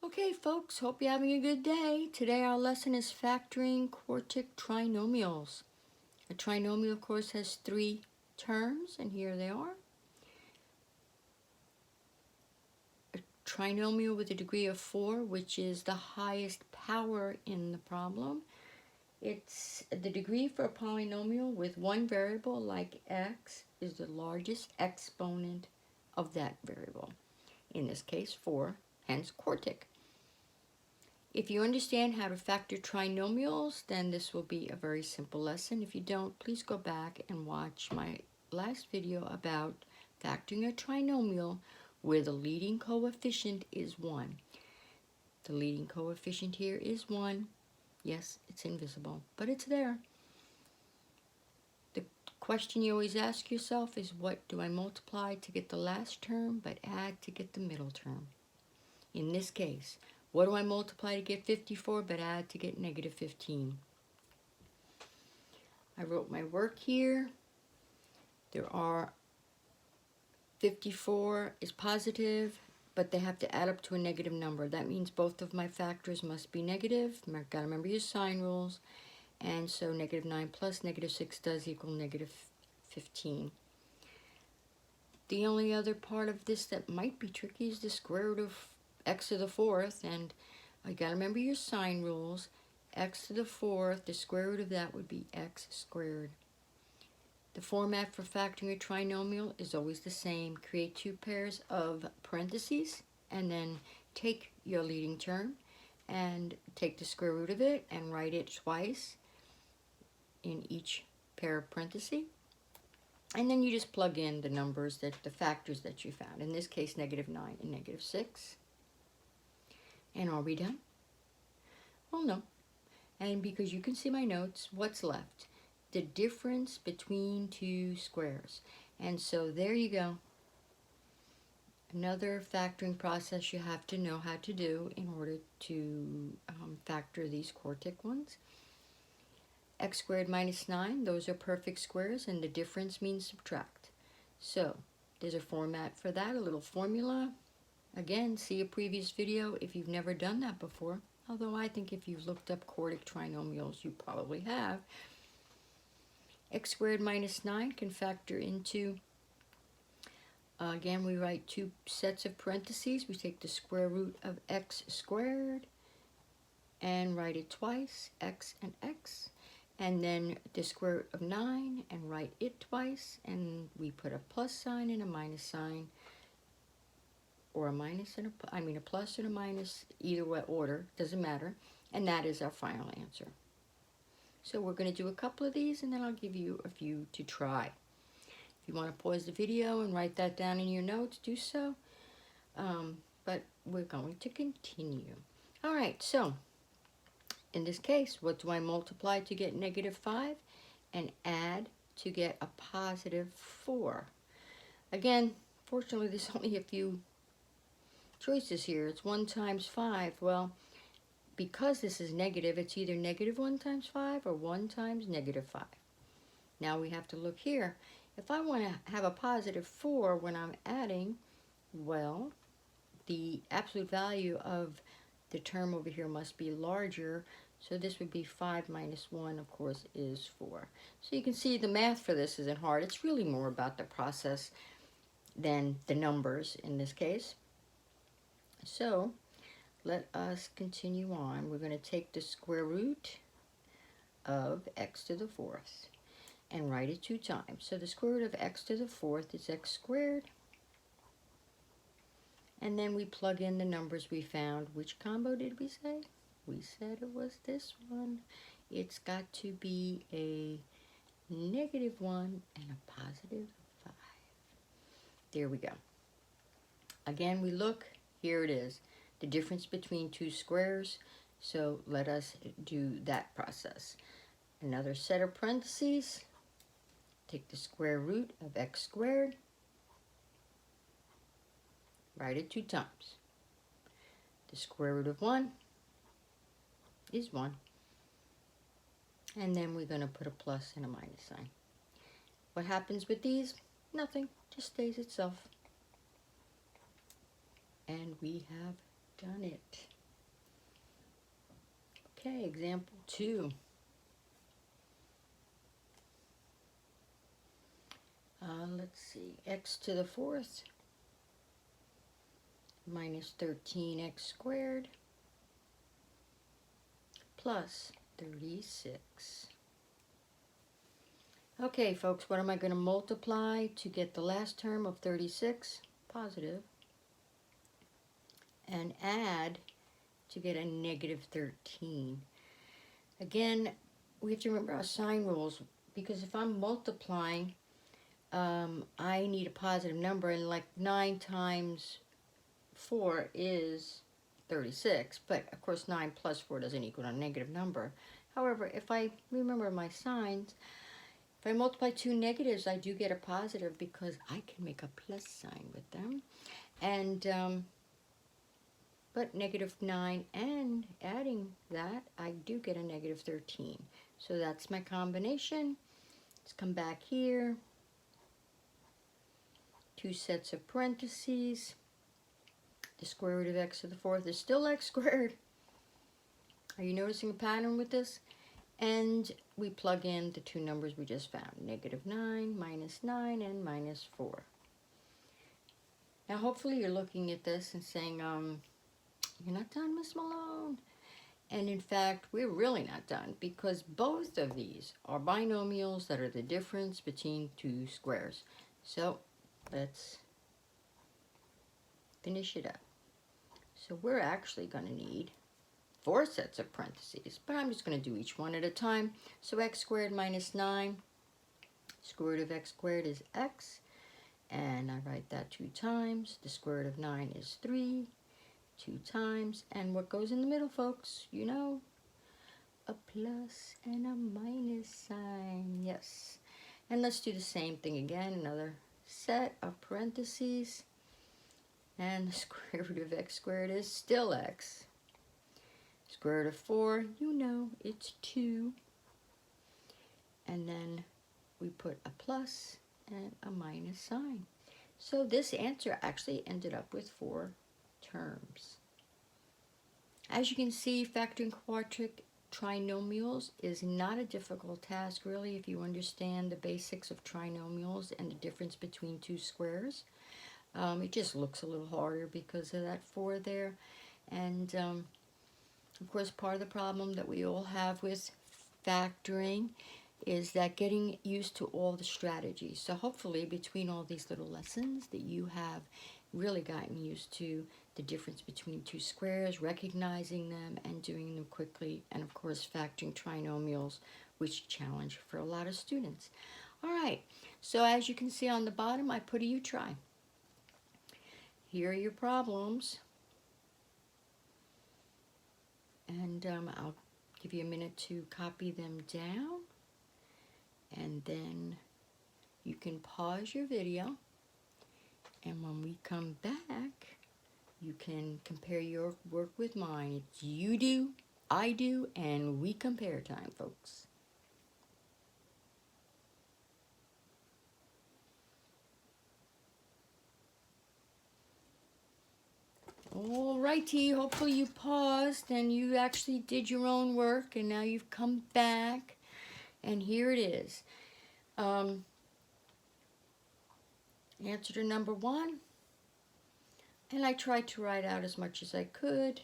Okay, folks, hope you're having a good day. Today our lesson is factoring quartic trinomials. A trinomial, of course, has three terms, and here they are. A trinomial with a degree of 4, which is the highest power in the problem. It's the degree for a polynomial with one variable, like x, is the largest exponent of that variable. In this case, 4, hence quartic. If you understand how to factor trinomials, then this will be a very simple lesson. If you don't, please go back and watch my last video about factoring a trinomial where the leading coefficient is 1. The leading coefficient here is 1. Yes, it's invisible, but it's there. The question you always ask yourself is, what do I multiply to get the last term but add to get the middle term? In this case, what do I multiply to get 54 but add to get negative 15? I wrote my work here. There are 54 is positive, but they have to add up to a negative number. That means both of my factors must be negative. Gotta remember your sign rules. And so negative 9 plus negative 6 does equal negative 15. The only other part of this that might be tricky is the square root of x to the 4th, and I gotta remember your sign rules. X to the 4th, the square root of that would be x squared. The format for factoring a trinomial is always the same. Create two pairs of parentheses and then take your leading term and take the square root of it and write it twice in each pair of parentheses. And then you just plug in the numbers, the factors that you found. In this case, negative 9 and negative 6. And are we done? Well, no. And because you can see my notes, what's left? The difference between two squares. And so there you go. Another factoring process you have to know how to do in order to factor these quartic ones. X squared minus 9, those are perfect squares, and the difference means subtract. So there's a format for that, a little formula. Again, see a previous video if you've never done that before, although I think if you've looked up quartic trinomials, you probably have. X squared minus 9 can factor into, again, we write two sets of parentheses. We take the square root of x squared and write it twice, x and x, and then the square root of 9 and write it twice, and we put a plus sign and a minus sign, or a minus and a plus and a minus, either way order, doesn't matter, and that is our final answer. So we're going to do a couple of these, and then I'll give you a few to try. If you want to pause the video and write that down in your notes, do so. But we're going to continue. All right, so in this case, what do I multiply to get negative 5 and add to get a positive 4? Again, fortunately, there's only a few choices here. It's 1 times 5. Well, because this is negative, it's either negative 1 times 5 or 1 times negative 5. Now we have to look here. If I want to have a positive 4 when I'm adding, well, the absolute value of the term over here must be larger. So this would be 5 minus 1, of course, is 4. So you can see the math for this isn't hard. It's really more about the process than the numbers in this case. So let us continue on. We're going to take the square root of x to the 4th and write it 2 times. So the square root of x to the 4th is x squared. And then we plug in the numbers we found. Which combo did we say? We said it was this one. It's got to be a negative 1 and a positive 5. There we go. Again, we look. Here it is. The difference between two squares. So let us do that process. Another set of parentheses. Take the square root of x squared. Write it 2 times. The square root of 1 is 1. And then we're going to put a plus and a minus sign. What happens with these? Nothing. Just stays itself. And we have done it. Okay, example 2. Let's see, x to the 4th minus 13x squared plus 36. Okay, folks, what am I going to multiply to get the last term of 36, positive, and add to get a negative 13? Again, we have to remember our sign rules, because if I'm multiplying, I need a positive number, and like 9 times 4 is 36, but of course 9 plus 4 doesn't equal a negative number. However, if I remember my signs, if I multiply two negatives, I do get a positive because I can make a plus sign with them. And but negative 9 and adding that, I do get a negative 13. So that's my combination. Let's come back here. Two sets of parentheses. The square root of x to the 4th is still x squared. Are you noticing a pattern with this? And we plug in the two numbers we just found, negative 9, minus 9, and minus 4. Now hopefully you're looking at this and saying, you're not done, Miss Malone. And in fact, we're really not done, because both of these are binomials that are the difference between two squares. So let's finish it up. So we're actually going to need 4 sets of parentheses, but I'm just going to do each one at a time. So x squared minus 9, square root of x squared is x, and I write that 2 times. The square root of 9 is 3, 2 times, and what goes in the middle, folks? You know, a plus and a minus sign, yes. And let's do the same thing again, another set of parentheses, and the square root of x squared is still x. Square root of 4, you know, it's 2. And then we put a plus and a minus sign. So this answer actually ended up with 4 terms. As you can see, factoring quartic trinomials is not a difficult task, really, if you understand the basics of trinomials and the difference between two squares. It just looks a little harder because of that 4 there. And of course, part of the problem that we all have with factoring is that getting used to all the strategies. So hopefully between all these little lessons that you have really gotten used to the difference between two squares, recognizing them and doing them quickly, and of course factoring trinomials, which is a challenge for a lot of students. All right, so as you can see on the bottom, I put a you try. Here are your problems. And I'll give you a minute to copy them down, and then you can pause your video, and when we come back, you can compare your work with mine. It's you do, I do, and we compare time, folks. All righty, hopefully you paused and you actually did your own work, and now you've come back, and here it is. Answer to number 1, and I tried to write out as much as I could.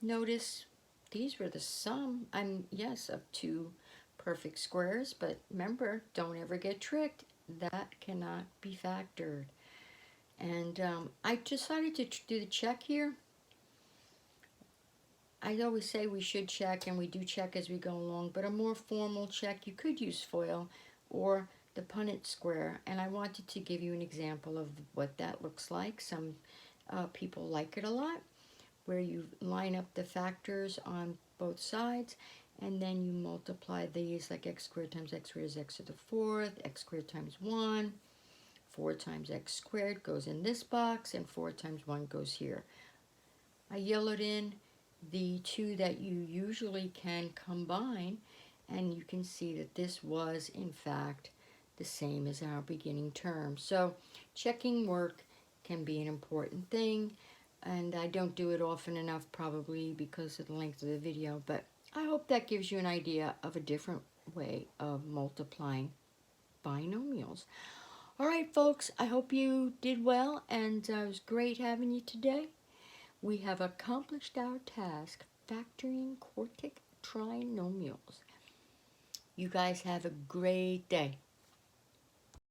Notice these were the sum, yes, of 2 perfect squares, but remember, don't ever get tricked. That cannot be factored. And I decided to do the check here. I always say we should check, and we do check as we go along, but a more formal check, you could use FOIL or the Punnett square, and I wanted to give you an example of what that looks like. Some people like it a lot, where you line up the factors on both sides, and then you multiply these, like x squared times x squared is x to the 4th, x squared times 1, 4 times x squared goes in this box, and 4 times 1 goes here. I yellowed in the 2 that you usually can combine, and you can see that this was, in fact, the same as our beginning term. So checking work can be an important thing, and I don't do it often enough, probably because of the length of the video, but I hope that gives you an idea of a different way of multiplying binomials. All right, folks, I hope you did well, and it was great having you today. We have accomplished our task, factoring quartic trinomials. You guys have a great day.